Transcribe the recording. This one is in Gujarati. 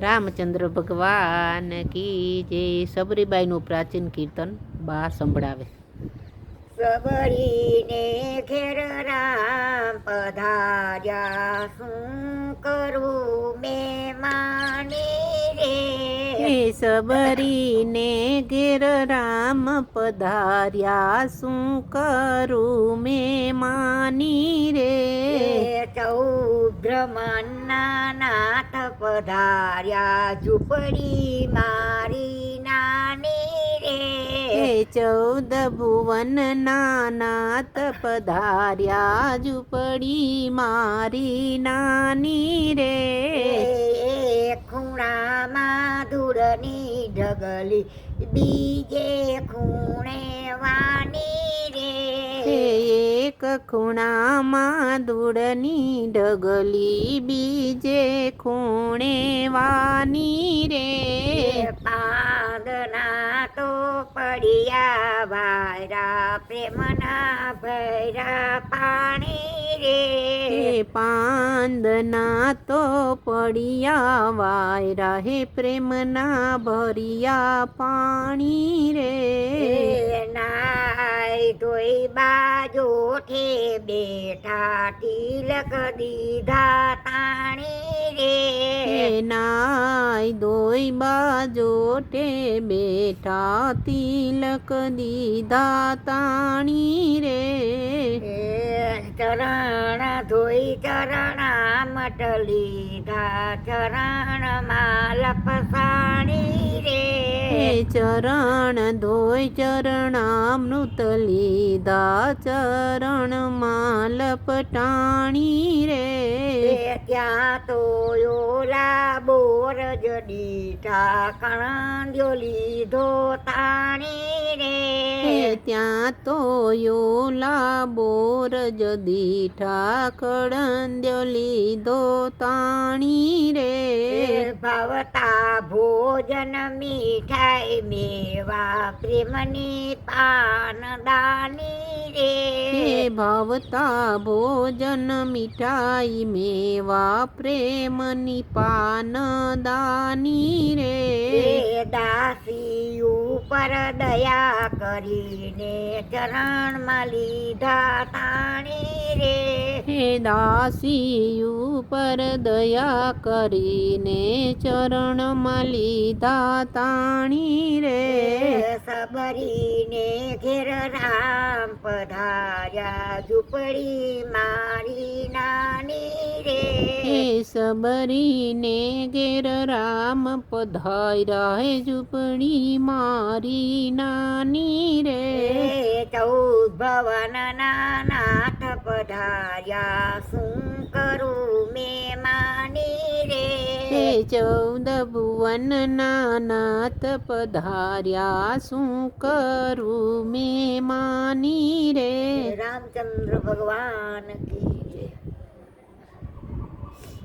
રામચંદ્ર ભગવાન કી જે સબરીબાઈનું પ્રાચીન કીર્તન બા સંભળાવે. સબરીને ઘેર રામ પધાર્યા, શું કરું મેં માની રે. સબરીને ઘેર રામ પધાર્યા, શું કરું મેં માની રે. 14 બ્રહ્માંડના નાથ પધાર્યા, ઝૂંપડી મારી નાની રે. 14 ભુવનના નાથ પધાર્યા, ઝૂંપડી મારી નાની રે. ખૂણામાં ધૂળની ઢગલી, બીજે ખૂણે વાની રે. એક ખૂણામાં ધૂળની ઢગલી, બીજે ખૂણે વાની રે. પાંદના તો પડ્યા વાયરા, પ્રેમના ભૈરા પાણી રે. પાંદના તો પડ્યા વાયરા, હે પ્રેમના ભર્યા પાણી રે. નાય ધોઈ બાજોઠે બેઠા, તિલક દીધા તાણી રે. નાય ધોઈ બાજોટે બેઠા, તિલક દીધા તાણી રે. ચરણ ધોઈ ચરણામટ લીધા, ચરણમાં લપસાણી રે. ચરણ ધોઈ ચરણામૃત લીધા, ચરણમાં લપટાણી રે. ત્યાં તો ઓલા બોર જ દીઠા, કણંદ્યો લીધો તાણી રે. ત્યાં તો યોલા બોર જ દીઠા, કળંદ્યો લીધો તાણી રે. ભાવતા ભોજન મીઠાઈ મેવા, પ્રેમની પાનદાની રે. ભાવતા ભોજન મીઠાઈ મેવા, પ્રેમની પાનદાની રે. દાસી ઉપર દયા કરીને, ચરણમાં લીધા તાણી રે. દાસી ઉપર દયા કરીને, ચરણમાં લીધા તાણી રે. સબરીને ઘેર રામ પધાર્યા, ઝૂંપડી મારી નાની રે. સબરીને ઘેર રામ પધાર્યા, હે ઝૂંપડી મારી નાની રે. 14 ભવનના નાથ પધાર્યા, શું કરું મેં માની રે. 14 ભુવનના નાથ પધાર્યા, શું કરું મેં માની રે. રામચંદ્ર ભગવાન